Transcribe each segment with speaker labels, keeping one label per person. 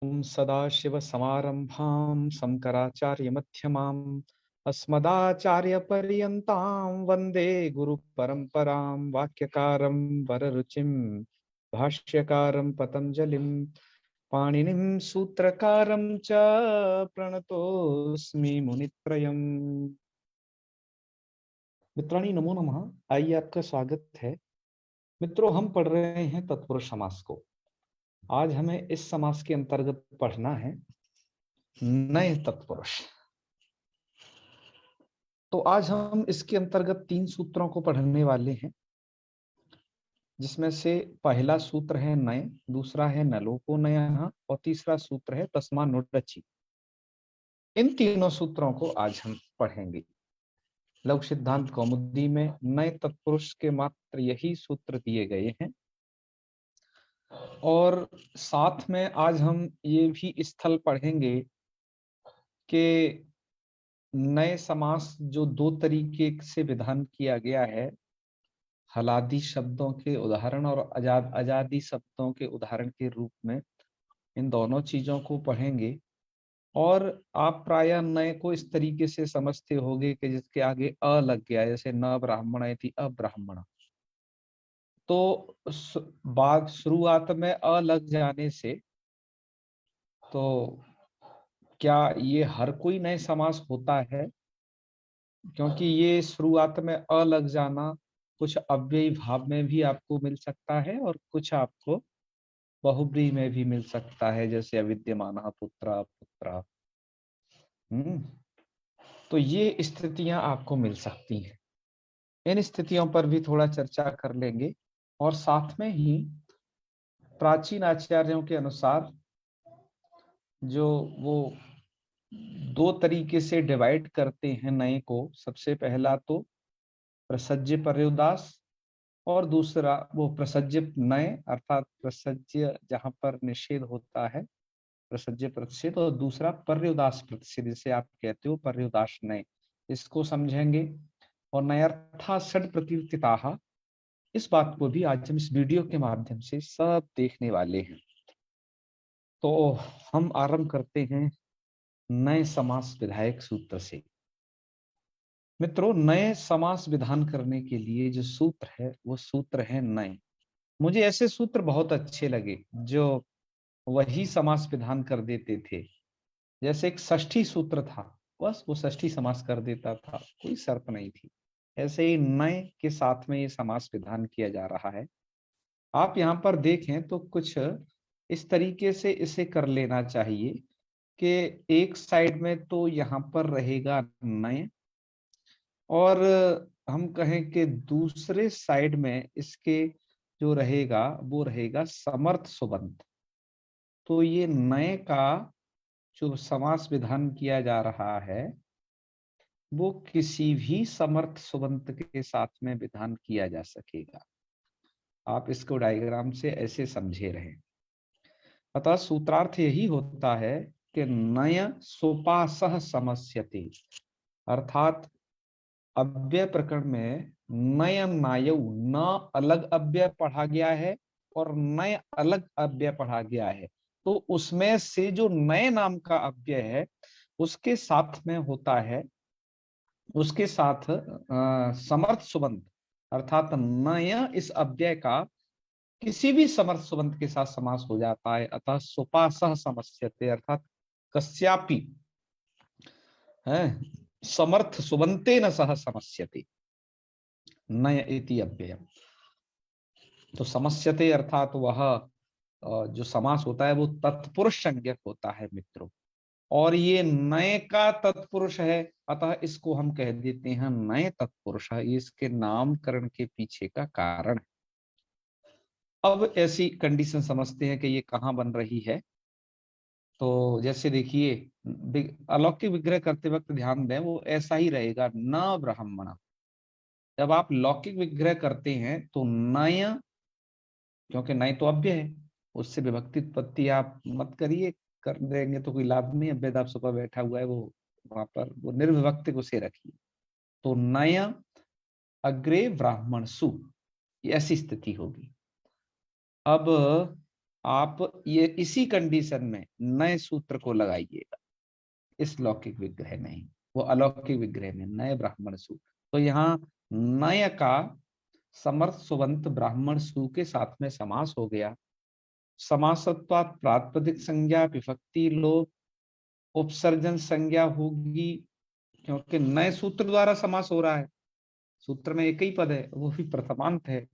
Speaker 1: ओम सदाशिवसमारंभां शंकराचार्यमध्यमाम् अस्मदाचार्यपर्यन्तां वन्दे गुरुपरम्परां वाक्यकारं वररुचिं भाष्यकारं पतञ्जलिं पाणिनिं सूत्रकारं च प्रणतोऽस्मि मुनित्रयम्। मित्राणि नमो नमः। आइए आपका स्वागत है। मित्रों, हम पढ़ रहे हैं तत्पुरुष समास को। आज हमें इस समास के अंतर्गत पढ़ना है नए तत्पुरुष। तो आज हम इसके अंतर्गत 3 सूत्रों को पढ़ने वाले हैं, जिसमें से पहला सूत्र है नय, दूसरा है नलोको नयः और तीसरा सूत्र है तस्मान्नुटचि। इन तीनों सूत्रों को आज हम पढ़ेंगे। लघु सिद्धांत कौमुदी में नए तत्पुरुष के मात्र यही सूत्र दिए गए हैं और साथ में आज हम ये भी स्थल पढ़ेंगे कि नए समास जो 2 तरीके से विधान किया गया है, हलादी शब्दों के उदाहरण और अजादी शब्दों के उदाहरण के रूप में, इन दोनों चीजों को पढ़ेंगे। और आप प्रायः नए को इस तरीके से समझते होंगे कि जिसके आगे अ लग गया, जैसे न ब्राह्मण थी अब्राह्मण। तो बात शुरुआत में अ लग जाने से तो क्या ये हर कोई नए समास होता है? क्योंकि ये शुरुआत में अ लग जाना कुछ अव्ययी भाव में भी आपको मिल सकता है और कुछ आपको बहुब्रीहि में भी मिल सकता है, जैसे अविद्यमानः पुत्रः पुत्रः। तो ये स्थितियां आपको मिल सकती हैं। इन स्थितियों पर भी थोड़ा चर्चा कर लेंगे और साथ में ही प्राचीन आचार्यों के अनुसार जो वो 2 तरीके से डिवाइड करते हैं नए को। सबसे पहला तो प्रसज्य पर्युदास और दूसरा वो प्रसज्य नय, अर्थात प्रसज्य जहां पर निषेध होता है, प्रसज्य प्रतिषेध, और दूसरा पर्युदास प्रतिषेध, जिसे आप कहते हो पर्युदास नय। इसको समझेंगे। और नयर्था षड प्रकीर्तिताः, इस बात को भी आज हम इस वीडियो के माध्यम से सब देखने वाले हैं। तो हम आरंभ करते हैं नए समास विधायक सूत्र से। मित्रों, नए समास विधान करने के लिए जो सूत्र है वो सूत्र है नए। मुझे ऐसे सूत्र बहुत अच्छे लगे जो वही समास विधान कर देते थे। जैसे एक षष्ठी सूत्र था, बस वो षष्ठी समास कर देता था, कोई शर्त नहीं थी। ऐसे ही नए के साथ में ये समास विधान किया जा रहा है। आप यहाँ पर देखें तो कुछ इस तरीके से इसे कर लेना चाहिए कि एक साइड में तो यहाँ पर रहेगा नए, और हम कहें कि दूसरे साइड में इसके जो रहेगा वो रहेगा समर्थ सुबंत। तो ये नए का जो समास विधान किया जा रहा है वो किसी भी समर्थ सुबंत के साथ में विधान किया जा सकेगा। आप इसको डायग्राम से ऐसे समझे रहे। अतः सूत्रार्थ यही होता है कि नय सोपासः समस्यते, अर्थात अव्यय प्रकरण में नय नायौ, न अलग अव्यय पढ़ा गया है और नय अलग अव्यय पढ़ा गया है। तो उसमें से जो नए नाम का अव्यय है उसके साथ में होता है, उसके साथ समर्थ सुबंत, अर्थात नय इस अव्यय का किसी भी समर्थ सुबंत के साथ समास हो जाता है। अतः सुपासः समस्यते, अर्थात कस्यापि है समर्थ सुबंतेन सह समस्यते नय इति अव्ययम्। तो समस्यते अर्थात वह जो समास होता है वो तत्पुरुष संज्ञक होता है मित्रों, और ये नए का तत्पुरुष है। अतः इसको हम कह देते हैं नए तत्पुरुष है। ये इसके नामकरण के पीछे का कारण है। अब ऐसी कंडीशन समझते हैं कि ये कहाँ बन रही है। तो जैसे देखिए, अलौकिक विग्रह करते वक्त ध्यान दें, वो ऐसा ही रहेगा न ब्राह्मण। जब आप लौकिक विग्रह करते हैं तो नय, क्योंकि नय तो अव्यय है, उससे विभक्ति उत्पत्ति आप मत करिए, कर देंगे तो कोई लाभ नहीं। अव्यय आप सुबह बैठा हुआ है, वो वहां पर वो निर्विभक्ति को से रखिए। तो नय अग्रे ब्राह्मण सु, ऐसी स्थिति होगी। अब आप ये इसी कंडीशन में नए सूत्र को लगाइएगा, इस लौकिक विग्रह नहीं, वो अलौकिक विग्रह में नए ब्राह्मण सु। तो यहाँ नय का समर्थ सुबंत ब्राह्मण सु के साथ में समास हो गया। समासत्वात् प्रातिपदिक संज्ञा विभक्ति लोप उपसर्जन संज्ञा होगी, क्योंकि नए सूत्र द्वारा समास हो रहा है, सूत्र में एक ही पद है, वो भी प्रथमांत है।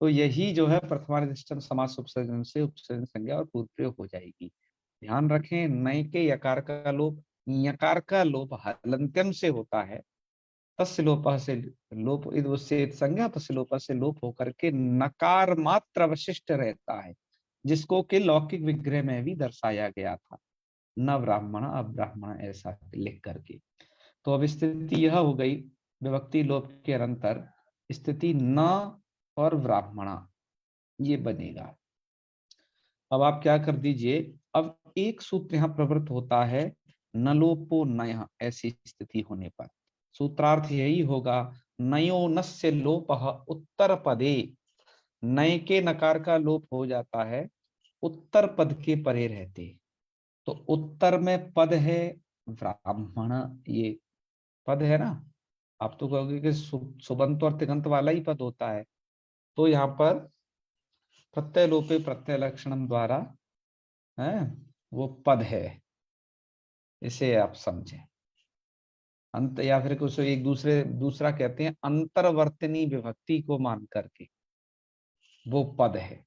Speaker 1: तो यही जो है प्रथमानिष्टम समास उपसर्जन से उपसर्जन संज्ञा और पूर्व प्रयोग हो जाएगी। ध्यान रखें, नय के यकार का लोप, यकार का लोप हलंत्यम से होता है, तस्य लोप से लोप उससे संज्ञा, तस्य लोप से लोप होकर के नकार मात्र अवशिष्ट रहता है, जिसको कि लौकिक विग्रह में भी दर्शाया गया था, न ब्राह्मण अब्राह्मण ऐसा लिख करके। तो अब स्थिति यह हो गई, विभक्ति लोप के अनंतर स्थिति न और ब्राह्मणा ये बनेगा। अब आप क्या कर दीजिए, अब एक सूत्र यहाँ प्रवृत्त होता है, न लोपो नय, ऐसी स्थिति होने पर सूत्रार्थ यही होगा, नयो नस्य लोपः उत्तर पदे, नय के नकार का लोप हो जाता है उत्तर पद के परे रहते। तो उत्तर में पद है ब्राह्मण, ये पद है ना, आप तो कहोगे कि सुबंत और तिगंत वाला ही पद होता है। तो यहाँ पर प्रत्यय लोपे प्रत्यय लक्षणम द्वारा है वो पद है, इसे आप समझें। अंत या फिर कुछ एक दूसरा कहते हैं अंतर्वर्तनी विभक्ति को मान करके वो पद है।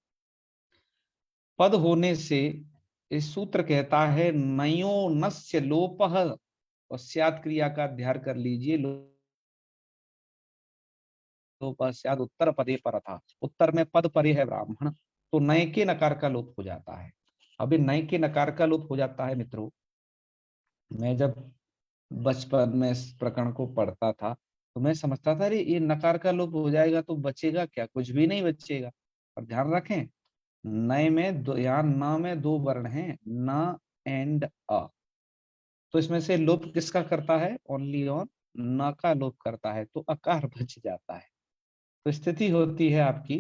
Speaker 1: पद होने से इस सूत्र कहता है नयो नस्य लोपः, और स्यात् क्रिया का अध्ययन कर लीजिए, लोपः स्यात् उत्तर पदे पर था, उत्तर में पद परे है ब्राह्मण, तो नय के नकार का लोप हो जाता है। अभी नय के नकार का लोप हो जाता है मित्रों, मैं जब बचपन में इस प्रकरण को पढ़ता था तो मैं समझता था अरे ये नकार का लोप हो जाएगा तो बचेगा क्या, कुछ भी नहीं बचेगा। और ध्यान रखें, नय में दो, यहाँ न में दो वर्ण हैं, न एंड अ, तो इसमें से लोप किसका करता है, ओनली ऑन न का लोप करता है, तो अकार बच जाता है। तो स्थिति होती है आपकी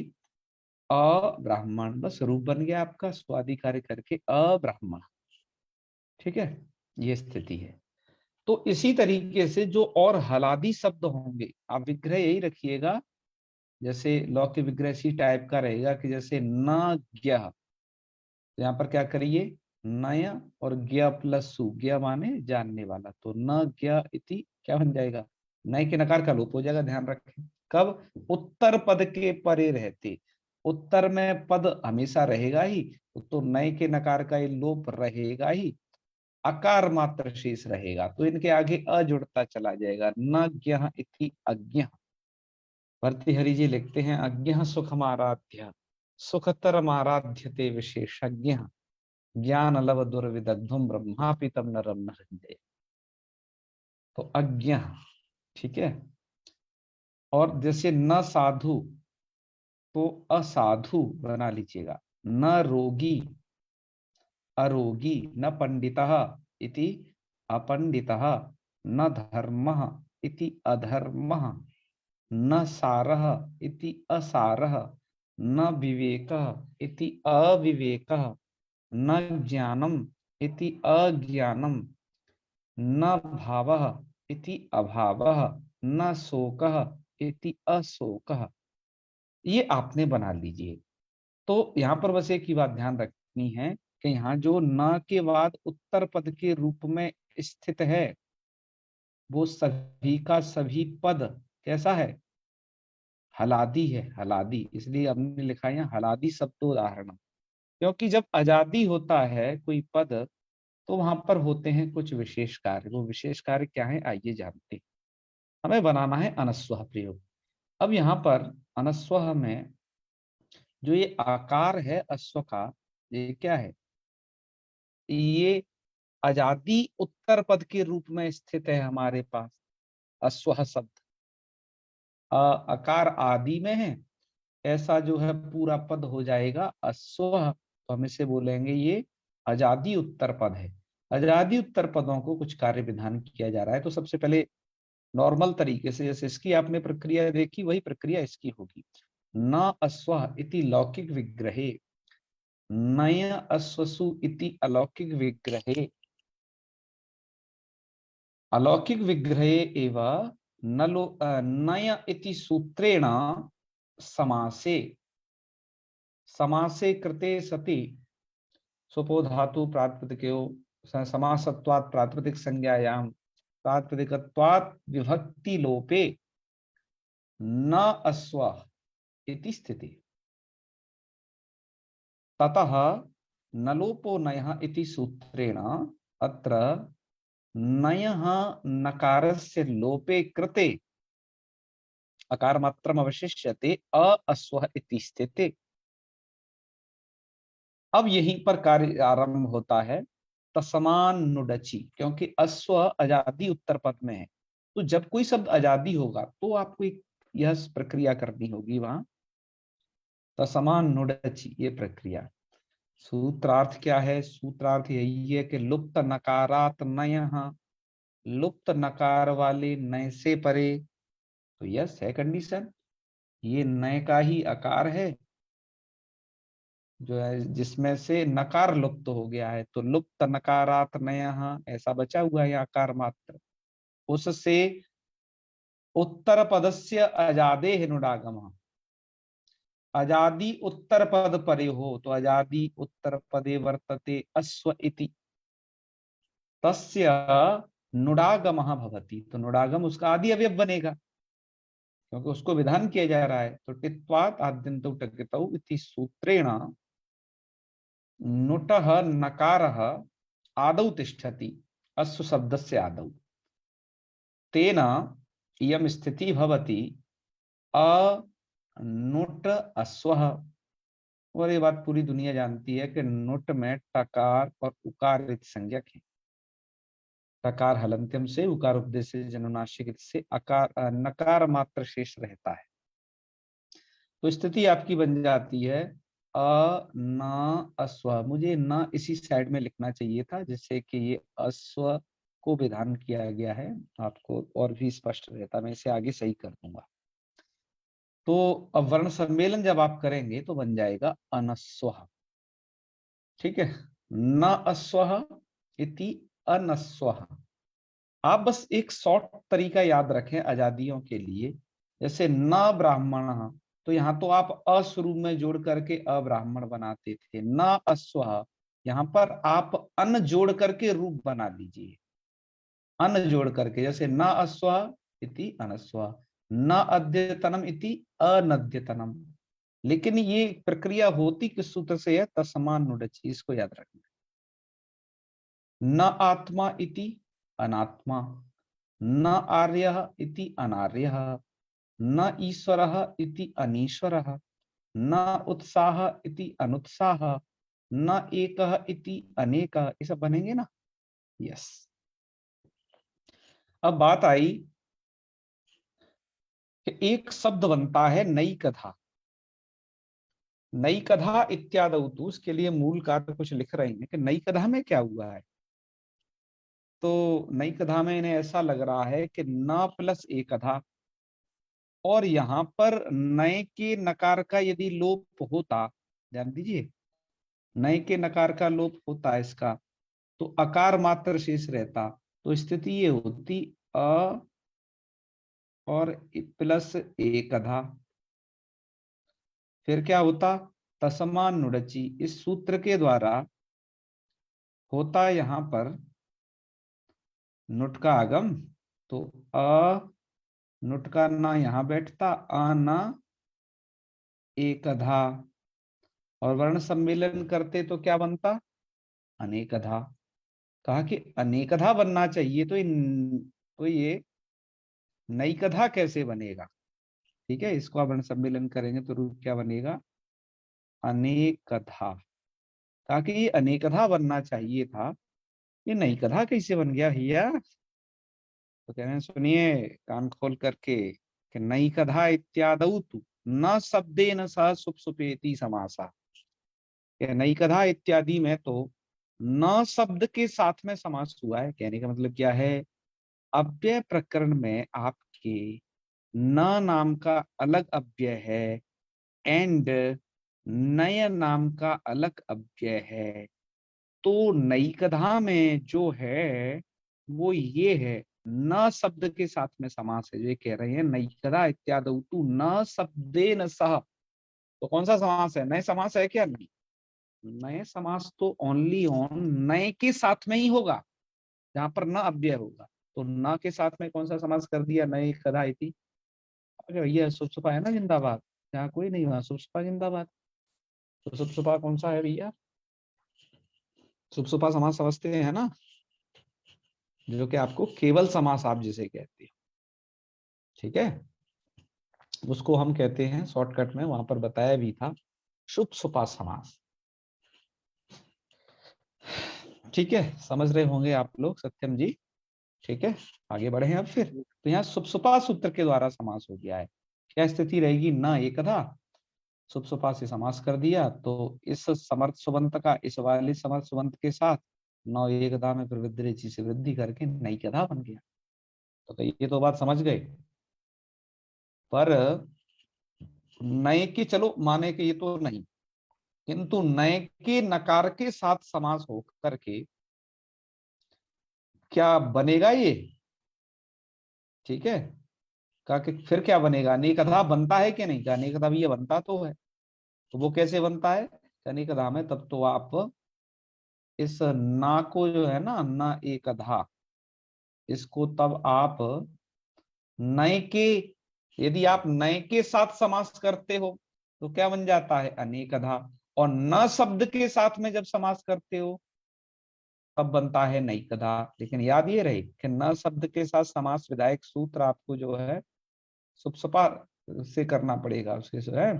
Speaker 1: अब्राह्मण, बस रूप बन गया आपका स्वादि कार्य करके अब्राह्मण, ठीक है, ये स्थिति है। तो इसी तरीके से जो और हलादी शब्द होंगे, आप विग्रह यही रखिएगा, जैसे लौकिक विग्रह इसी टाइप का रहेगा कि जैसे न ज्ञ, यहाँ पर क्या करिए, नय और ज्ञ प्लस सु, ज्ञ माने जानने वाला, तो न ज्ञ इति क्या बन जाएगा, नय के नकार का लोप हो जाएगा। ध्यान रखें, कब, उत्तर पद के परे रहते, उत्तर में पद हमेशा रहेगा ही, तो नय के नकार का ये लोप रहेगा ही, अकार मात्र शेष रहेगा, तो इनके आगे अ जुड़ता चला जाएगा, न ज्ञ इति अज्ञ। भर्तृहरि जी लिखते हैं, अज्ञ सुखमाराध्य सुखतरम आराध्यते विशेषज्ञ, ज्ञान लव दुर्विदग्धुम ब्रह्मापि तम नरम नरंजय। तो अज्ञ, ठीक है। और जैसे न साधु तो असाधु बना लीजिएगा, न रोगी अरोगी, न पंडितः इति अपंडितः, न धर्मः इति अधर्मः, न सारः इति असारः, न विवेकः इति अविवेकः, न ज्ञानम् इति अज्ञानम्, न भावः इति अभावः, न शोकः इति अशोकः। ये आपने बना लीजिए। तो यहाँ पर बस एक ही बात ध्यान रखनी है कि यहाँ जो न के बाद उत्तर पद के रूप में स्थित है, वो सभी का सभी पद कैसा है, हलादी है, हलादी, इसलिए हमने लिखा है यहाँ हलादी शब्दोदाहरण। क्योंकि जब आजादी होता है कोई पद, तो वहां पर होते हैं कुछ विशेष कार्य, वो विशेष कार्य क्या है आइए जानते हैं। हमें बनाना है अनस्वः प्रयोग। अब यहाँ पर अनस्वः में जो ये आकार है अश्व का, ये क्या है, ये आजादी उत्तर पद के रूप में स्थित है हमारे पास, अश्वः शब्द अकार आदि में है, ऐसा जो है पूरा पद हो जाएगा अश्वः, तो हम इसे बोलेंगे ये आजादी उत्तर पद है। आजादी उत्तर पदों को कुछ कार्य विधान किया जा रहा है, तो सबसे पहले नॉर्मल तरीके से जैसे इसकी आपने प्रक्रिया देखी, वही प्रक्रिया इसकी होगी। न अश्वः इति लौकिक विग्रहे नय अश्वसु इति अलौकिक विग्रहे, अलौकिक विग्रहे एव नलो नय इति सूत्रेण समासे, समासे कृते सति सुपो धातु प्रातिपदिकयो समासत्वात् प्रातिपदिक संज्ञायाम प्रातिपदिकत्वात् विभक्ति लोपे न अश्व इति स्थिति। ततः नलोपो नयः इति सूत्रेण अत्र नयः नकारस्य लोपे कृते अकार मात्रम अवशिष्यते अ अश्व इति स्थिते। अब यहीं पर कार्य आरंभ होता है तसमान नुडची, क्योंकि अश्व अजादी उत्तर पद में है, तो जब कोई शब्द अजादी होगा तो आपको एक यह प्रक्रिया करनी होगी वहां, तसमान नुडची ये प्रक्रिया। सूत्रार्थ क्या है? सूत्रार्थ यही है कि लुप्त नकारात नयः, लुप्त नकार वाले नय से परे, तो यस है कंडीशन, ये नय का ही आकार है जो है जिसमें से नकार लुप्त हो गया है, तो लुप्त नकारात नयः ऐसा बचा हुआ है आकार मात्र, उससे उत्तर पदस्य अजादे नुडागम, अजादि उत्तर पद परे हो, तो अजादि उत्तर पदे वर्तते अश्व इति, तस्य नुडागम भवति, तो नुडागम उसका आदि अवयव बनेगा क्योंकि उसको विधान किया जा रहा है। तो टित्वात् आद्यन्तौ टकितौ इति सूत्रेण नुटः नकारः आदौ तिष्ठति अश्व शब्दस्य आदौ, तेन इयं स्थिति भवति अ नुट अश्वः। और ये बात पूरी दुनिया जानती है कि नुट में टकार और उकार संज्ञक है, टकार हलंत्यम से उकार उपदेश से जनुनासिक से अकार नकार मात्र शेष रहता है, तो स्थिति आपकी बन जाती है अ न अश्व। मुझे न इसी साइड में लिखना चाहिए था जिससे कि ये अश्व को विधान किया गया है, आपको और भी स्पष्ट रहता, मैं इसे आगे सही कर दूंगा। तो अब वर्ण सम्मेलन जब आप करेंगे तो बन जाएगा अनस्व, ठीक है, न अश्व इति अनस्व। आप बस एक शॉर्ट तरीका याद रखें आजादियों के लिए, जैसे न ब्राह्मण, तो यहाँ तो आप अ शुरू में जोड़ करके अब्राह्मण बनाते थे, न अश्व, यहाँ पर आप अन जोड़ करके रूप बना लीजिए, अन जोड़ करके, जैसे न अश्व इति अनस्व, न अद्यतनम इति अनद्यतनम। लेकिन ये प्रक्रिया होती किस सूत्र से है? तस्मान नुडची, इसको याद रखना। न आत्मा इति अनात्मा, न आर्यः इति अनार्यः, न ईश्वरः इति अनीश्वरः, न उत्साह इति अनुत्साह, न एकः इति अनेकः, ये सब बनेंगे ना? यस। अब बात आई कि एक शब्द बनता है नई कथा, नई कथा इत्यादि, तो उसके लिए मूल कार्य कुछ लिख रहे हैं कि नई कथा में क्या हुआ है। तो नई कथा में इन्हें ऐसा लग रहा है कि न प्लस एक कथा, और यहां पर नए के नकार का यदि लोप होता, ध्यान दीजिए, नए के नकार का लोप होता है इसका, तो अकार मात्र शेष रहता, तो स्थिति ये होती अ और प्लस एक अधा, फिर क्या होता? तस्मान नुडची। इस सूत्र के द्वारा होता यहां पर नुट का आगम, तो अ नुट का ना यहां बैठता, अ ना एक अधा, और वर्ण सम्मेलन करते तो क्या बनता? अनेकधा। कहा कि अनेकधा बनना चाहिए, तो ये नई कथा कैसे बनेगा? ठीक है, इसको आप वर्ण सम्मेलन करेंगे तो रूप क्या बनेगा? अनेकधा। कहा कि ये अनेकधा बनना चाहिए था, ये नई कथा कैसे बन गया भैया? तो कह रहे हैं सुनिए कान खोल करके कि नई कथा इत्यादौ तु न शब्देन सह सुप सुपेति समासा, नई कथा इत्यादि में तो न शब्द के साथ में समास हुआ है। कहने का मतलब क्या है? अव्यय प्रकरण में आपके न नाम का अलग अव्यय है एंड नय नाम का अलग अव्यय है। तो नैकधा में जो है वो ये है, न शब्द के साथ में समास है। जो ये कह रहे हैं नैकधा इत्यादि तू न शब्दे न सह, तो कौन सा समास है? नए समास है क्या? नहीं, नए समास तो ओनली ऑन नए के साथ में ही होगा, जहां पर न अव्यय होगा। तो न के साथ में कौन सा समास कर दिया? नए कदा इति। अरे भैया सुपसुपा है ना जिंदाबाद, जहाँ कोई नहीं वहां सुपसुपा जिंदाबाद। तो सुपसुपा कौन सा है भैया? सुपसुपा समास समझते हैं ना, जो कि आपको केवल समास आप जिसे कहते हैं, ठीक है, उसको हम कहते हैं शॉर्टकट में, वहां पर बताया भी था, सुपसुपा समास। ठीक है, समझ रहे होंगे आप लोग, सत्यम जी? ठीक है, आगे बढ़े हैं अब फिर। तो यहाँ सुपसुपा सूत्र के द्वारा समास हो गया है। क्या स्थिति रहेगी? न एकधा, सुपसुपा से समास कर दिया, तो इस समर्थ सुबंत का इस वाले समर्थ सुबंत के साथ नौ एकधा में फिर वृद्धि रेचि से वृद्धि करके नैकधा बन गया। तो ये तो बात समझ गए। पर नए के चलो माने कि ये तो नहीं, किंतु नए के नकार के साथ समास हो करके क्या बनेगा ये? ठीक है, कहा कि फिर क्या बनेगा? अनेकधा बनता है कि नहीं? अनेकधा भी ये बनता तो है। तो वो कैसे बनता है? अनेकधा में तब तो आप इस ना को जो है ना, ना एकधा, इसको तब आप नए के, यदि आप नए के साथ समास करते हो तो क्या बन जाता है? अनेकधा। और न शब्द के साथ में जब समास करते हो तब बनता है नैकधा। लेकिन याद ये रहे कि न शब्द के साथ समास विधायक सूत्र आपको जो है सुपसपा से करना पड़ेगा उसके जो है।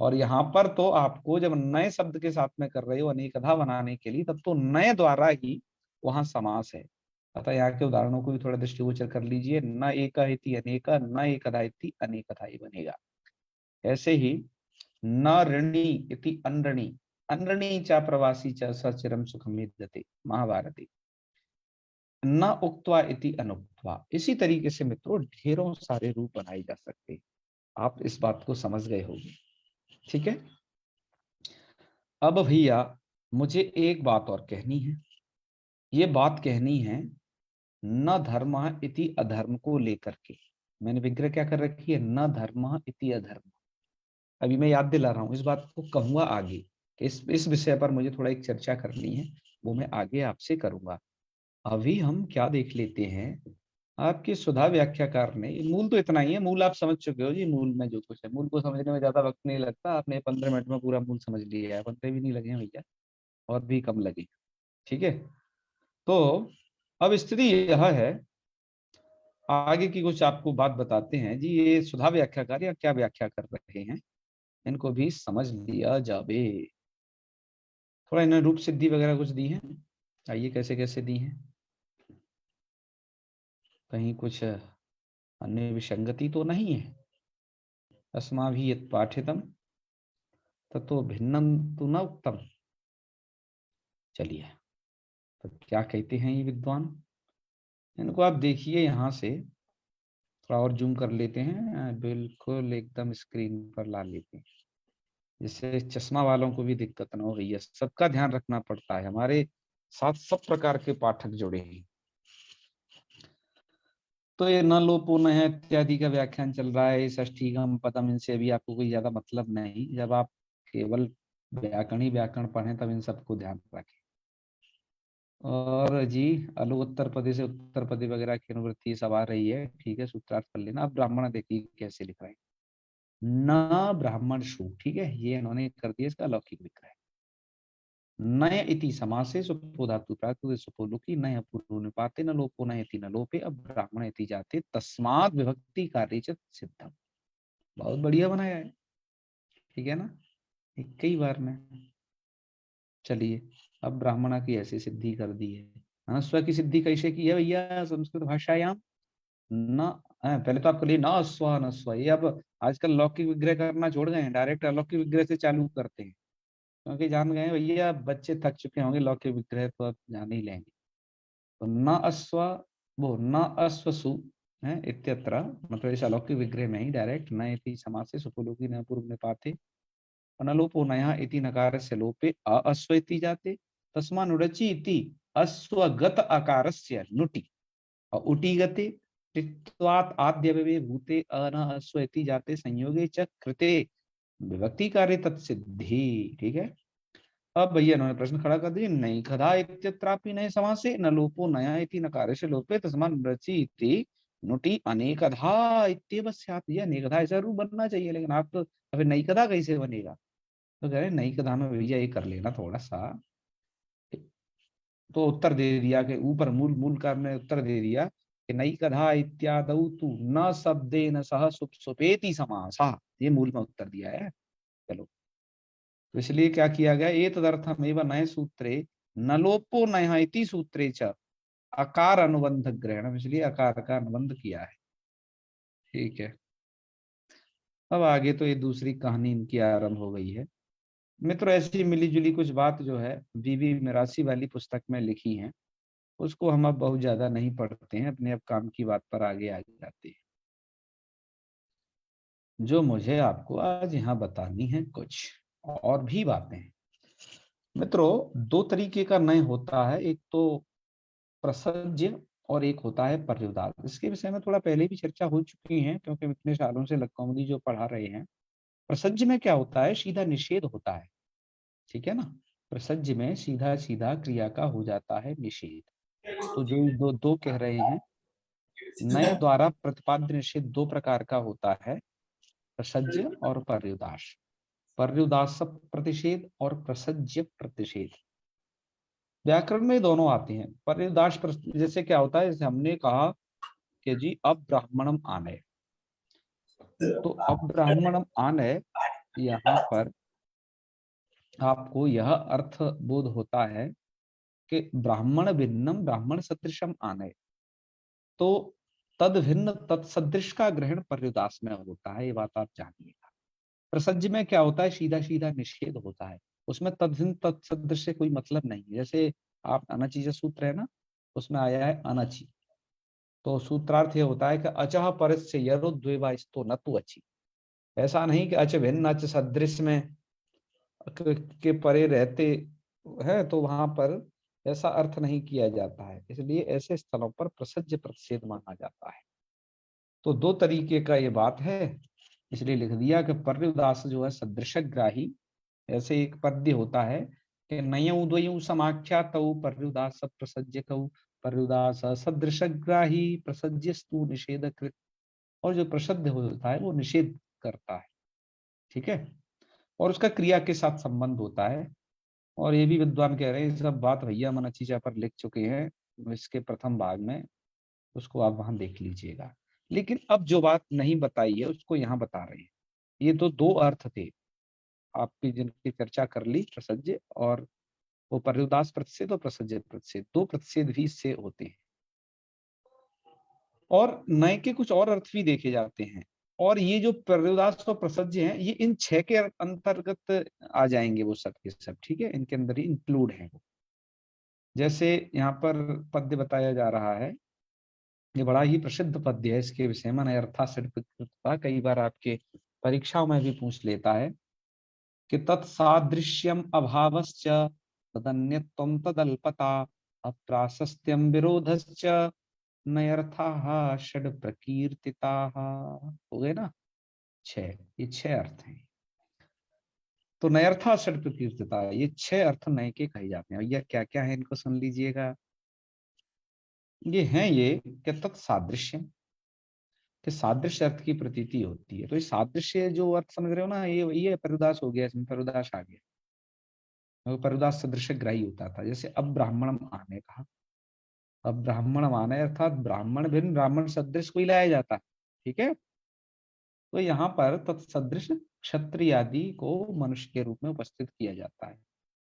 Speaker 1: और यहाँ पर तो आपको जब नए शब्द के साथ में कर रहे हो अनेकधा बनाने के लिए, तब तो नए द्वारा ही वहां समास है। अतः यहाँ के उदाहरणों को भी थोड़ा दृष्टिगोचर कर लीजिए। न एका इति अनेका, न एकधा इति अनेकधा ही बनेगा। ऐसे ही न ऋणी इति अनऋणी, अनऋणी च प्रवासी च सचिरम सुखम विद्यते, महाभारती। न उक्त्वा इति अनुक्त्वा। इसी तरीके से मित्रों ढेरों सारे रूप बनाए जा सकते हैं। आप इस बात को समझ गए होंगे, ठीक है। अब भैया मुझे एक बात और कहनी है। ये बात कहनी है न धर्म इति अधर्म को लेकर के। मैंने विग्रह क्या कर रखी है? न धर्म इति अधर्म। अभी मैं याद दिला रहा हूं, इस बात को कहूंगा आगे। इस विषय पर मुझे थोड़ा एक चर्चा करनी है, वो मैं आगे आपसे करूंगा। अभी हम क्या देख लेते हैं, आपके सुधा व्याख्याकार ने, मूल तो इतना ही है, मूल आप समझ चुके हो जी। मूल में जो कुछ है, मूल को समझने में ज्यादा वक्त नहीं लगता, आपने 15 मिनट में पूरा मूल समझ लिया है। 15 भी नहीं लगे हैं भैया, और भी कम लगे, ठीक है। तो अब स्थिति यह है, आगे की कुछ आपको बात बताते हैं जी। ये सुधा व्याख्याकार या क्या व्याख्या कर रहे हैं, इनको भी समझ लिया जावे। थोड़ा इन्होंने रूप सिद्धि वगैरह कुछ दी है, आइए कैसे कैसे दी है। कहीं कुछ अन्य विसंगति तो नहीं है? अस्माभिः यत् पाठितम ततो भिन्नम तु न उक्तम। चलिए, तो क्या कहते हैं ये विद्वान, इनको आप देखिए। यहाँ से थोड़ा और जूम कर लेते हैं, बिल्कुल एकदम स्क्रीन पर ला लेते हैं, जिससे चश्मा वालों को भी दिक्कत ना हो। भैया सबका ध्यान रखना पड़ता है, हमारे साथ सब प्रकार के पाठक जुड़े हैं। तो ये न लोपो न है इत्यादि का व्याख्यान चल रहा है, षष्ठीगम पदम, इनसे अभी आपको कोई ज्यादा मतलब नहीं। जब आप केवल व्याकरण ही व्याकरण पढ़ें तब इन सबको ध्यान रखें। और जी अलु उत्तर पदी से उत्तर पदी वगैरह की अनुवृत्ति सब आ रही है, ठीक है, सूत्रार्थ कर लेना। अब ब्राह्मण देखिए कैसे लिख रहे हैं, न ब्राह्मण शु, ठीक है, ये इन्होंने कर दिया इसका लौकिक विग्रह। नय इति समासे सुपो धातु प्राकृत सुपो लुकी नय पूर्व निपाते न लोपो न इति न लोपे। अब ब्राह्मण इति जाते तस्माद विभक्ति कार्य सिद्धम। बहुत बढ़िया बनाया है, ठीक है ना, एक कई बार में। चलिए, अब ब्राह्मणा की ऐसी सिद्धि कर दी है। अनस्व की सिद्धि कैसे की है भैया संस्कृत भाषायाम? न पहले तो आपको लिए न स्व न स्व, ये अब आजकल लौकिक विग्रह करना छोड़ गए हैं, डायरेक्ट अलौकिक विग्रह से चालू करते हैं, क्योंकि जान गए भैया बच्चे थक चुके होंगे, लौकिक विग्रह तो अब जान ही लेंगे। तो न अश्व, वो न अश्वसु है इत्यत्र, मतलब इस अलौकिक विग्रह में ही डायरेक्ट न इति समास से सुपुलोकी न पूर्व निपाते अनलोपो नया इति नकारस्य लोपे अस्व इति जाते, तस्मानुरचि इति अस्वगत अकारस्य नुटि उटी गते टित्वात् आद्यवे भूते अन अस्व इति जाते संयोगे च कृते विभक्ति कार्य तत्सिद्धि। ठीक है। अब भैया इन्होंने प्रश्न खड़ा कर दिया, नहीं खदा इत्यत्रापि नए समासे न लोपो नया इति नकारस्य लोपे तस्मान् रचि इति नुटि अनेकधा इत्येव स्यात्। ये अनेकधा ऐसा रूप बनना चाहिए, लेकिन आप तो अभी नईकधा कैसे बनेगा? तो कह रहे नईकधा में भैया ये कर लेना थोड़ा सा। तो उत्तर दे दिया कि ऊपर मूल मूल कार ने उत्तर दे दिया कि नईकधा इत्यादौ तु न शब्देन सह सुपेति समासः। ये मूल में उत्तर दिया है। चलो, तो इसलिए क्या किया गया, एतदर्थमेव नए सूत्रे न लोपो नयः इति सूत्रे च अकार अनुबंध ग्रहण, इसलिए अकार का अनुबंध किया है। ठीक है। अब आगे तो ये दूसरी कहानी इनकी आरंभ हो गई है। मित्रों, ऐसी मिली जुली कुछ बात जो है बीबी मिरासी वाली पुस्तक में लिखी है, उसको हम अब बहुत ज्यादा नहीं पढ़ते हैं, अपने अब काम की बात पर आगे आ जाते हैं। जो मुझे आपको आज यहाँ बतानी है कुछ और भी बातें। मित्रों, दो तरीके का नय होता है, एक तो प्रसज्य और एक होता है पर्युदास। इसके विषय में थोड़ा पहले भी चर्चा हो चुकी है, क्योंकि इतने सालों से लक्कौमुदी जो पढ़ा रहे हैं। प्रसज्य में क्या होता है, सीधा निषेध होता है। ठीक है ना। प्रसज्य में सीधा सीधा क्रिया का हो जाता है निषेध। तो जो दो दो कह रहे हैं, नय द्वारा प्रतिपाद्य निषेध दो प्रकार का होता है, प्रसज्य और पर्युदास। पर्युदास प्रतिषेध और प्रसज्य प्रतिषेध, व्याकरण में दोनों आते हैं। पर्युदास जैसे क्या होता है, जैसे हमने कहा कि जी अब ब्राह्मणम आने, तो अब ब्राह्मणम आने, यहाँ पर आपको यह अर्थ बोध होता है कि ब्राह्मण भिन्नम ब्राह्मण सदृशम आने, तो तद भिन्न तत्सदृश का ग्रहण पर्युदास में होता है, ये बात आप जानिएगा। प्रसज्य में क्या होता है, सीधा सीधा निषेध होता है, उसमें तद भिन्न तत्सदृश से कोई मतलब नहीं है। जैसे आप अनचि जो सूत्र है ना, उसमें आया है अनचि, तो सूत्रार्थ ये होता है कि अचह परस्य यरो द्वेवास्तो न तु अचि। ऐसा नहीं कि अच भिन्न अच सदृश में के परे रहते हैं तो वहां पर ऐसा अर्थ नहीं किया जाता है, इसलिए ऐसे स्थलों पर प्रसज्य प्रतिषेध माना जाता है। तो दो तरीके का ये बात है, इसलिए लिख दिया कि पर्युदास जो है सदृशग्राही। ऐसे एक पद्य होता है कि नयऊ द्वयऊ समाख्या तऊ पर्युदास प्रसज्य कऊ, पर्युदास सदृशग्राही प्रसज्यस्तु निषेधकृत। और जो प्रसिद्ध होता है वो निषेध करता है। ठीक है। और उसका क्रिया के साथ संबंध होता है। और ये भी विद्वान कह रहे हैं, सब बात भैया मन अच्छी पर लिख चुके हैं इसके प्रथम भाग में, उसको आप वहां देख लीजिएगा। लेकिन अब जो बात नहीं बताई है उसको यहाँ बता रहे हैं। ये तो दो अर्थ थे आपकी जिनकी चर्चा कर ली, प्रसज्य और वो पर्युदास प्रतिषेध और प्रसज्य प्रतिषेध, दो प्रतिषेध भी इससे होते हैं। और नए के कुछ और अर्थ भी देखे जाते हैं। और ये जो पर्युदास और प्रसज्य हैं, ये इन छह के अंतर्गत आ जाएंगे वो सब के सब। ठीक है, इनके अंदर ही इंक्लूड है वो। जैसे यहाँ पर पद्य बताया जा रहा है, ये बड़ा ही प्रसिद्ध पद्य है, इसके विषय में अर्थात सिद्ध कई बार आपके परीक्षाओं में भी पूछ लेता है कि तत्सादृश्यम अभावश्च तदन्यत्वं तदल्पता अप्राशस्त्यम विरोधश्च नयर्थाः षड प्रकीर्तिताः। हो गए ना छह, ये छह अर्थ हैं। तो नयर्था षड प्रकीर्तिता, ये छह अर्थ नए के कहे जाते हैं। भैया क्या क्या है इनको सुन लीजिएगा। ये हैं ये कि तत्सादृश्य, कि सादृश्य अर्थ की प्रतीति होती है। तो ये सादृश्य जो अर्थ समझ रहे हो ना, ये परिदास हो गया, इसमें परिदास आ गया। वो परिदास सदृश ग्राही होता था। जैसे अब ब्राह्मणम आने कहा, अब ब्राह्मण माने अर्थात ब्राह्मण भिन्न ब्राह्मण सदृश को ही लाया जाता है। ठीक है। तो यहाँ पर तत्सदृश क्षत्रिय आदि को मनुष्य के रूप में उपस्थित किया जाता है।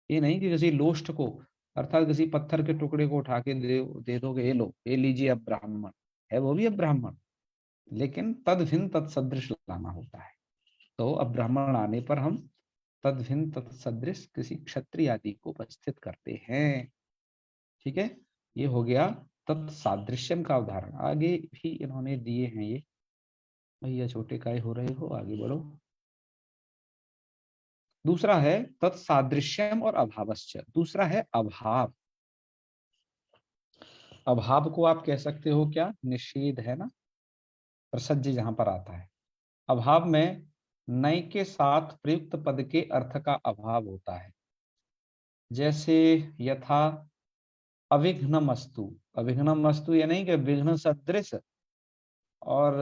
Speaker 1: ये नहीं कि किसी लोष्ट को, अर्थात किसी पत्थर के टुकड़े को उठा के दे दोगे, ये लो ये लीजिए अब ब्राह्मण है, वो भी अब ब्राह्मण, लेकिन तद भिन्न तत्सदृश लाना होता है। तो अब ब्राह्मण आने पर हम तद भिन्न तत्सदृश किसी क्षत्रिय आदि को उपस्थित करते हैं। ठीक है। ये हो गया तत्सादृश्यम का उदाहरण। आगे भी इन्होंने दिए हैं ये। भैया छोटे काय हो रहे हो, आगे बढ़ो। दूसरा है तत्सादृश्यम और अभावश्च। दूसरा है अभाव। अभाव को आप कह सकते हो क्या, निषेध है ना, प्रसज्य जहां पर आता है। अभाव में नय के साथ प्रयुक्त पद के अर्थ का अभाव होता है। जैसे यथा अविघ्नमस्तु। अविघ्नमस्तु ये नहीं कि विघ्न सदृश और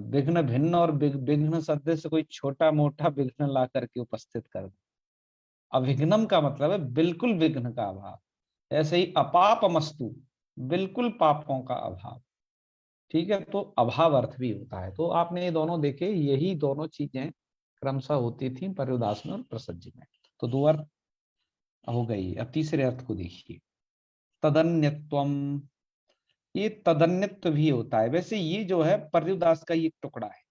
Speaker 1: विघ्न भिन्न और विघ्न सदृश कोई छोटा मोटा विघ्न ला करके उपस्थित कर दे। अविघ्नम का मतलब है बिल्कुल विघ्न का अभाव। ऐसे ही अपापमस्तु, बिल्कुल पापों का अभाव। ठीक है, तो अभाव अर्थ भी होता है। तो आपने ये दोनों देखे, यही दोनों चीजें क्रमशः होती थी पर्युदास में और प्रसज्य में। तो दो अर्थ हो गई। अब तीसरे अर्थ को देखिए, तदन्यत्वम। ये तदन्यत्व भी होता है। वैसे ये जो है पर्युदास का ये टुकड़ा है।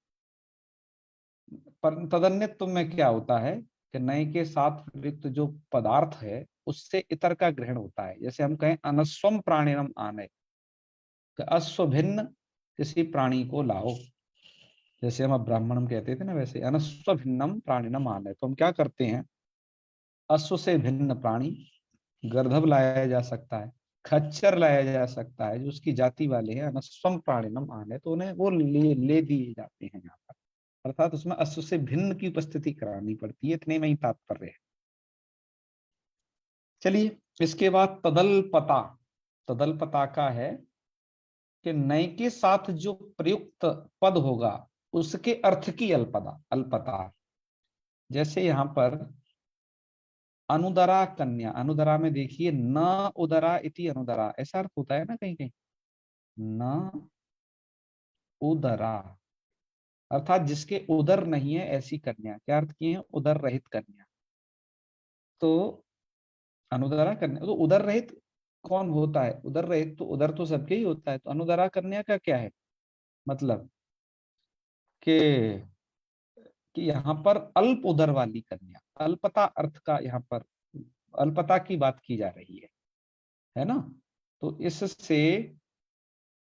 Speaker 1: पर तदन्यत्व में क्या होता है कि नए के साथ प्रयुक्त जो पदार्थ है उससे इतर का ग्रहण होता है। जैसे हम कहें अनस्वम प्राणिनम आने, अश्व भिन्न किसी प्राणी को लाओ। जैसे हम ब्राह्मणम कहते थे ना, वैसे अनस्व भिन्नम प्राणिनम आने, तो हम क्या करते हैं, अश्व से भिन्न प्राणी गर्दभ लाया जा सकता है, खच्चर लाया जा सकता है, जो उसकी जाति वाले हैं, अनस्वम प्राणिनम आने, तो उन्हें वो ले दिए जाते हैं यहाँ पर। अर्थात उसमें अश्व से भिन्न की उपस्थिति करानी पड़ती है, इतने में ही तात्पर्य है। चलिए, इसके बाद तदल्पता। तदल्पता का है कि नय के साथ जो प्रयुक्त पद होगा उसके अर्थ की अल्पता। अल्पता जैसे यहां पर अनुदरा कन्या, अनुदरा में देखिए न उदरा इति अनुदरा, ऐसा अर्थ होता है ना कहीं कहीं, न उदरा, अर्थात जिसके उदर नहीं है ऐसी कन्या। क्या अर्थ किए हैं, उदर रहित कन्या। तो अनुदरा कन्या, तो उदर रहित कौन होता है, उदर रहित तो उदर तो सबके ही होता है। तो अनुदरा कन्या का क्या है मतलब कि यहाँ पर अल्प उदर वाली कन्या, अल्पता अर्थ का यहाँ पर अल्पता की बात की जा रही है ना। तो इससे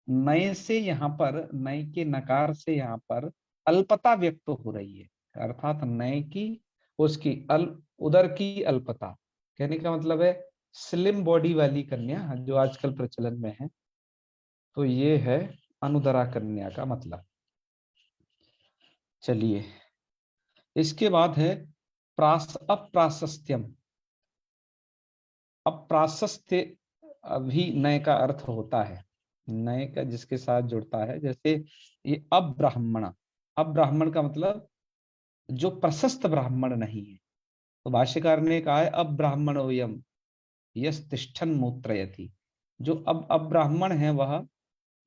Speaker 1: नए से यहाँ पर, नए के नकार से यहाँ पर अल्पता व्यक्त हो रही है। अर्थात नए की, उसकी उदर की अल्पता, कहने का मतलब है स्लिम बॉडी वाली कन्या जो आजकल प्रचलन में है। तो ये है अनुदरा कन्या का मतलब। चलिए, इसके बाद है अप्राशस्त्यम। अप्राशस्त्य भी नए का अर्थ होता है, नए का जिसके साथ जुड़ता है। जैसे ये अब्राह्मण, अब्राह्मण का मतलब जो प्रशस्त ब्राह्मण नहीं है। तो भाष्यकार ने कहा है अब्राह्मणोयम यस तिष्ठन मूत्रयति। जो अब अब्राह्मण है वह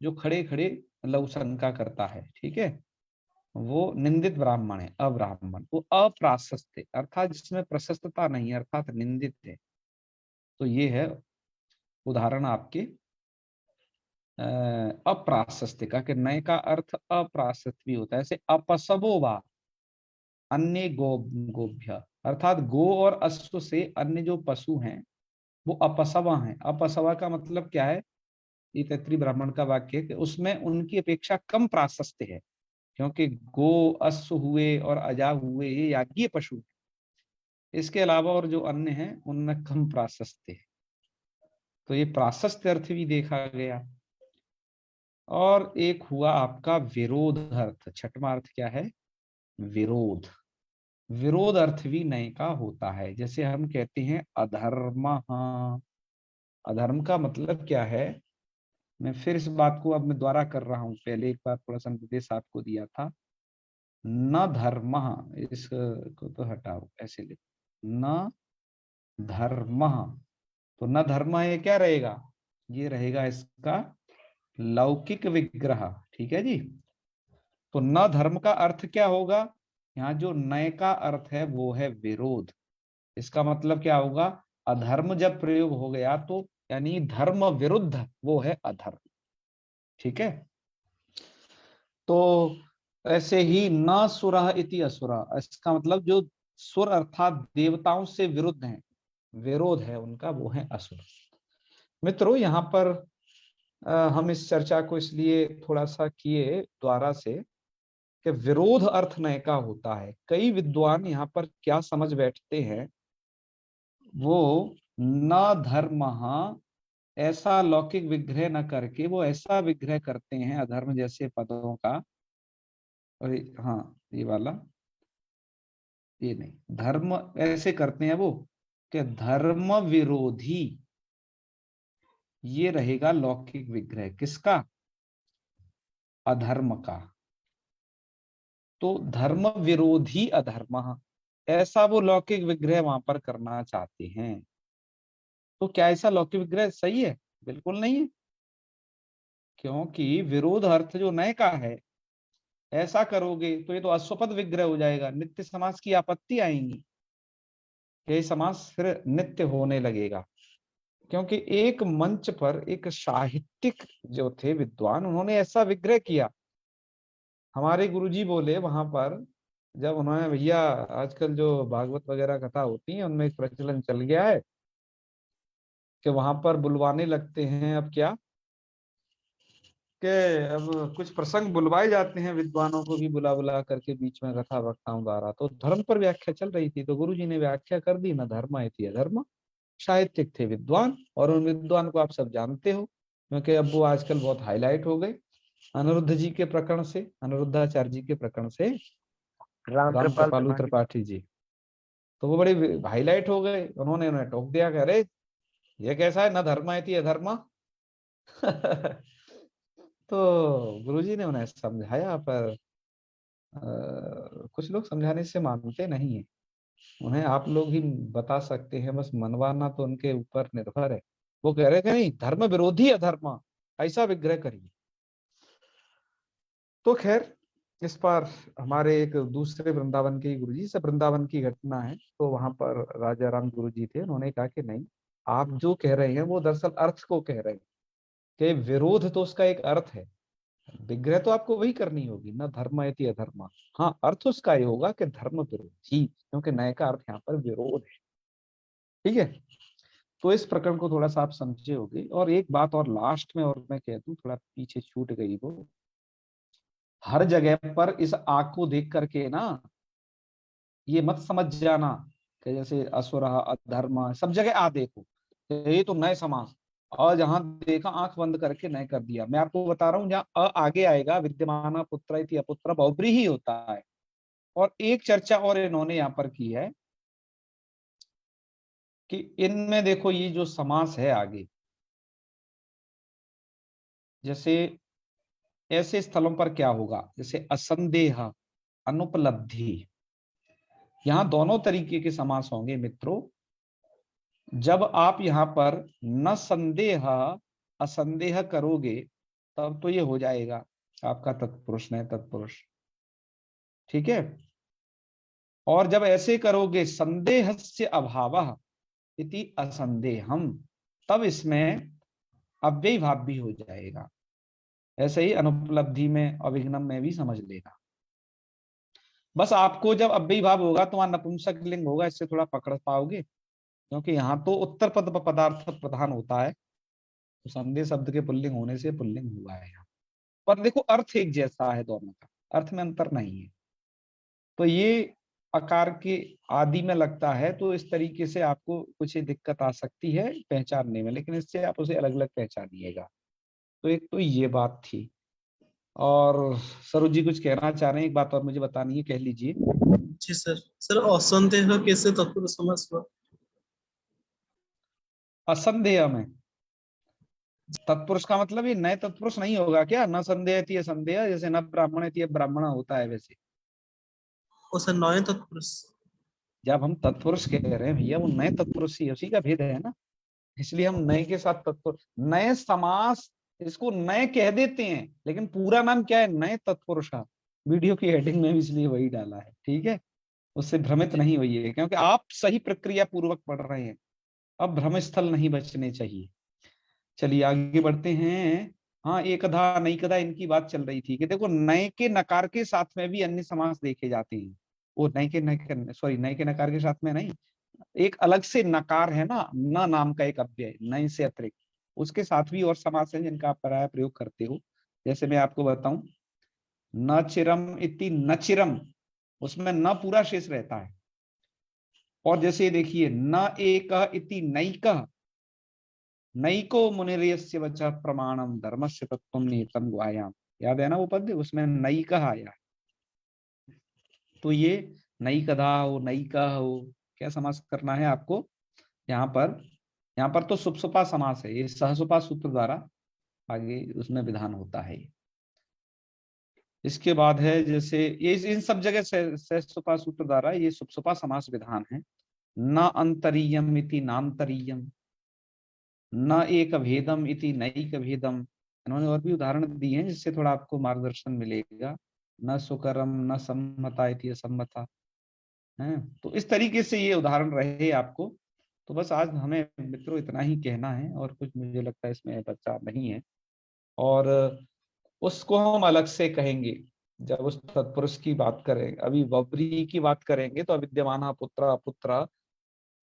Speaker 1: जो खड़े खड़े लव शंका करता है, ठीक है, वो निंदित ब्राह्मण है, अब्राह्मण। वो अप्राशस्त अर्थात जिसमें प्रशस्तता नहीं है, अर्थात निंदित है। तो ये है उदाहरण आपके अप्राशस्त का, कि नए का अर्थ अप्राशस्त भी होता है। जैसे अपसवो वा अन्य गोभ्य, अर्थात गो और अश्व से अन्य जो पशु हैं वो अपसवा हैं। अपसवा का मतलब क्या है, ये तैतृय ब्राह्मण का वाक्य है कि उसमें उनकी अपेक्षा कम प्राशस्त्य है, क्योंकि गो अश्व हुए और अजा हुए ये याज्ञीय पशु हैं। इसके अलावा और जो अन्य हैं उनमें कम प्राशस्त्य है। तो ये प्राशस्त्य अर्थ भी देखा गया। और एक हुआ आपका विरोध अर्थ। छठवां अर्थ क्या है, विरोध। विरोध अर्थ भी नए का होता है। जैसे हम कहते हैं अधर्म। अधर्म का मतलब क्या है, मैं फिर इस बात को अब मैं दोबारा कर रहा हूं, पहले एक बार थोड़ा सा निर्देश आपको दिया था। न धर्म, इसको तो हटाओ, ऐसे लिखो न धर्म। तो न धर्म ये क्या रहेगा, ये रहेगा इसका लौकिक विग्रह, ठीक है जी। तो न धर्म का अर्थ क्या होगा, यहाँ जो नय का अर्थ है वो है विरोध। इसका मतलब क्या होगा, अधर्म जब प्रयोग हो गया तो यानी धर्म विरुद्ध वो है अधर्म, ठीक है। तो ऐसे ही न सुरः इति असुरा, इसका मतलब जो सुर अर्थात देवताओं से विरुद्ध हैं, विरोध है उनका, वो है असुर। मित्रों, यहाँ पर हम इस चर्चा को इसलिए थोड़ा सा किए द्वारा से कि विरोध अर्थ नय का होता है। कई विद्वान यहाँ पर क्या समझ बैठते हैं, वो न धर्म ऐसा लौकिक विग्रह न करके वो ऐसा विग्रह करते हैं अधर्म जैसे पदों का। और हाँ, ये वाला, ये नहीं, धर्म ऐसे करते हैं वो कि धर्म विरोधी, ये रहेगा लौकिक विग्रह किसका, अधर्म का। तो धर्म विरोधी अधर्म, ऐसा वो लौकिक विग्रह वहां पर करना चाहते हैं। तो क्या ऐसा लौकिक विग्रह सही है? बिल्कुल नहीं है, क्योंकि विरोध अर्थ जो नय का है, ऐसा करोगे तो ये तो अश्वपद विग्रह हो जाएगा, नित्य समास की आपत्ति आएंगी, ये समास फिर नित्य होने लगेगा। क्योंकि एक मंच पर एक साहित्यिक जो थे विद्वान, उन्होंने ऐसा विग्रह किया। हमारे गुरुजी बोले वहां पर, जब उन्होंने, भैया आजकल जो भागवत वगैरह कथा होती है उनमें एक प्रचलन चल गया है कि वहां पर बुलवाने लगते हैं, अब क्या कि अब कुछ प्रसंग बुलवाए जाते हैं, विद्वानों को भी बुला बुला करके बीच में कथा वक्ताओं द्वारा। तो धर्म पर व्याख्या चल रही थी, तो गुरुजी ने व्याख्या कर दी, न धर्म इति अधर्म। साहित्यिक थे विद्वान, और उन विद्वान को आप सब जानते हो, क्योंकि अब वो आजकल बहुत हाईलाइट हो गए अनिरुद्ध जी के प्रकरण से, अनिरुद्धाचार्य जी के प्रकरण से,
Speaker 2: राम
Speaker 1: राम
Speaker 2: कृपाल
Speaker 1: कृपालु
Speaker 2: त्रिपाठी।
Speaker 1: त्रिपाठी जी। तो वो बड़े हाईलाइट हो गए, उन्होंने उन्हें टोक दिया कि अरे ये कैसा है, न धर्म इति अधर्म। तो गुरुजी ने उन्हें समझाया, पर कुछ लोग समझाने से मानते नहीं है। उन्हें आप लोग ही बता सकते हैं, बस मनवाना तो उनके ऊपर निर्भर है। वो कह रहे कि नहीं, धर्म विरोधी अधर्म, ऐसा विग्रह करिए। तो खैर, इस बार हमारे एक दूसरे वृंदावन के गुरुजी से वृंदावन की घटना है, तो वहां पर राजा राम गुरुजी थे, उन्होंने कहा कि नहीं, आप जो कह रहे हैं वो दरअसल अर्थ को कह रहे हैं, कि विरोध तो उसका एक अर्थ है, विग्रह तो आपको वही करनी होगी, ना धर्म इति अधर्म। हाँ, अर्थ उसका ये होगा कि धर्म विरोधी, क्योंकि नय का अर्थ यहाँ पर विरोध है। ठीक है, तो इस प्रकरण को थोड़ा सा आप समझे होगे। और एक बात और लास्ट में और मैं कह दूं, थोड़ा पीछे छूट गई वो, हर जगह पर इस आग को देख करके ना ये मत समझ जाना कि जैसे असुर अधर्म, सब जगह आ देखो ये तो नए समास, और जहां देखा आंख बंद करके नए कर दिया। मैं आपको बता रहा हूँ, जहाँ अ आगे आएगा विद्यमान पुत्र इति अपुत्र बहुब्री ही होता है। और एक चर्चा और इन्होंने यहाँ पर की है कि इनमें देखो ये जो समास है आगे, जैसे ऐसे स्थलों पर क्या होगा, जैसे असंदेह, अनुपलब्धि, यहाँ दोनों तरीके के समास होंगे मित्रों। जब आप यहाँ पर न संदेह असंदेह करोगे, तब तो ये हो जाएगा आपका तत्पुरुष न तत्पुरुष। ठीक है, और जब ऐसे करोगे संदेह से अभाव इति असंदेहम, तब इसमें अव्ययी भाव भी हो जाएगा। ऐसे ही अनुपलब्धि में, अविघ्नम में भी समझ लेना। बस आपको जब अव्ययी भाव होगा तो वहां नपुंसक लिंग होगा, इससे थोड़ा पकड़ पाओगे, क्योंकि यहाँ तो उत्तर पद पदार्थ प्रधान होता है, तो संदेह शब्द के पुल्लिंग होने से पुल्लिंग हुआ है यहाँ। पर देखो अर्थ एक जैसा है दोनों का, अर्थ में अंतर नहीं है। तो ये आकार के आदि में लगता है, तो इस तरीके से आपको कुछ दिक्कत आ सकती है पहचानने में, लेकिन इससे आप उसे अलग अलग पहचानिएगा। तो एक तो ये बात थी। और सरोज जी कुछ कहना चाह रहे हैं, एक बात और मुझे बतानी है, कह लीजिए।
Speaker 2: जी सर। सर असंदेह कैसे तत्पुरुष समास हुआ?
Speaker 1: असंदेह में तत्पुरुष का मतलब ये नए तत्पुरुष नहीं होगा क्या, न संदेह थी संदेह, जैसे न ब्राह्मण थी ब्राह्मण होता है वैसे।
Speaker 2: और सर नए तत्पुरुष?
Speaker 1: जब हम तत्पुरुष कह रहे हैं भैया, वो नए तत्पुरुष ही, उसी का भेद है ना, इसलिए हम नए के साथ तत्पुरुष, नए समास, इसको नए कह देते हैं, लेकिन पूरा नाम क्या है, नए तत्पुरुष। वीडियो की हेडिंग में भी इसलिए वही डाला है, ठीक है, उससे भ्रमित नहीं हुई है, क्योंकि आप सही प्रक्रिया पूर्वक पढ़ रहे हैं, अब भ्रम स्थल नहीं बचने चाहिए। चलिए आगे बढ़ते हैं। हाँ, एकधा नईकधा इनकी बात चल रही थी कि देखो नए के नकार के साथ में भी अन्य समास देखे जाते हैं। वो नए के नकार के साथ में नहीं, एक अलग से नकार है ना, न नाम का एक अव्यय नए से अतिरिक्त, उसके साथ भी और समास हैं जिनका आप पराया प्रयोग करते हो। जैसे मैं आपको बताऊं, न चिरम इति न चिरम, उसमें न पूरा शेष रहता है। और जैसे देखिए न एक इति नैकः, नैको मुनिर्यस्य वचः प्रमाणम धर्मस्य तत्त्वं निहितं गुहायाम, याद है ना वो पद्य, उसमें नैकः आया। तो ये नैकधा हो नैका हो, क्या समास करना है आपको यहाँ पर? यहाँ पर तो सुपसुपा समास है, ये सहसुपा सूत्र द्वारा आगे उसमें विधान होता है। इसके बाद है जैसे ये इन सब जगह सहसुपा सूत्र द्वारा ये सुपसुपा समास विधान है। न अंतरीयम इति नान्तरीयम, न एक भेदम इति नैक भेदम। इन्होंने और भी उदाहरण दिए हैं जिससे थोड़ा आपको मार्गदर्शन मिलेगा। न सुकरम न सम्मता इति असम्मता है। तो इस तरीके से ये उदाहरण रहे आपको। तो बस आज हमें मित्रों इतना ही कहना है, और कुछ मुझे लगता है इसमें बच्चा नहीं है, और उसको हम अलग से कहेंगे जब उस तत्पुरुष की बात करें। अभी वब्री की बात करेंगे तो अविद्यमान पुत्र पुत्र,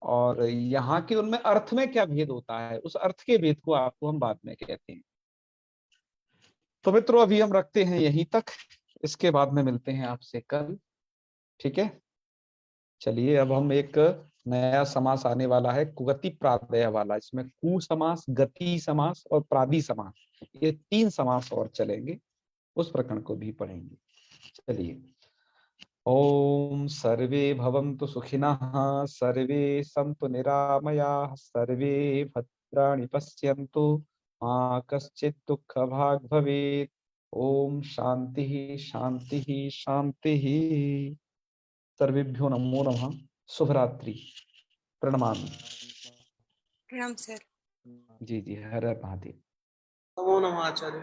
Speaker 1: और यहाँ के उनमें अर्थ में क्या भेद होता है, उस अर्थ के भेद को आपको हम बाद में कहते हैं। तो मित्रों अभी हम रखते हैं यहीं तक, इसके बाद में मिलते हैं आपसे कल, ठीक है। चलिए अब हम एक नया समास आने वाला है, कुगति प्रादय वाला। इसमें कु समास, गति समास और प्रादि समास, ये 3 समास और चलेंगे, उस प्रकरण को भी पढ़ेंगे। चलिए, ओम सर्वे भवन्तु सुखिनः, सर्वे सन्तु निरामयाः, सर्वे भद्राणि पश्यन्तु, मा कश्चित् दुःखभाग् भवेत्। ओम शांति शांति शांति। सर्वेभ्यो नमो नमः। शुभ रात्रि। प्रणमामि।
Speaker 3: प्रणाम सर।
Speaker 1: जी जी, हर हर महादेव।
Speaker 2: नमो नमः आचार्य।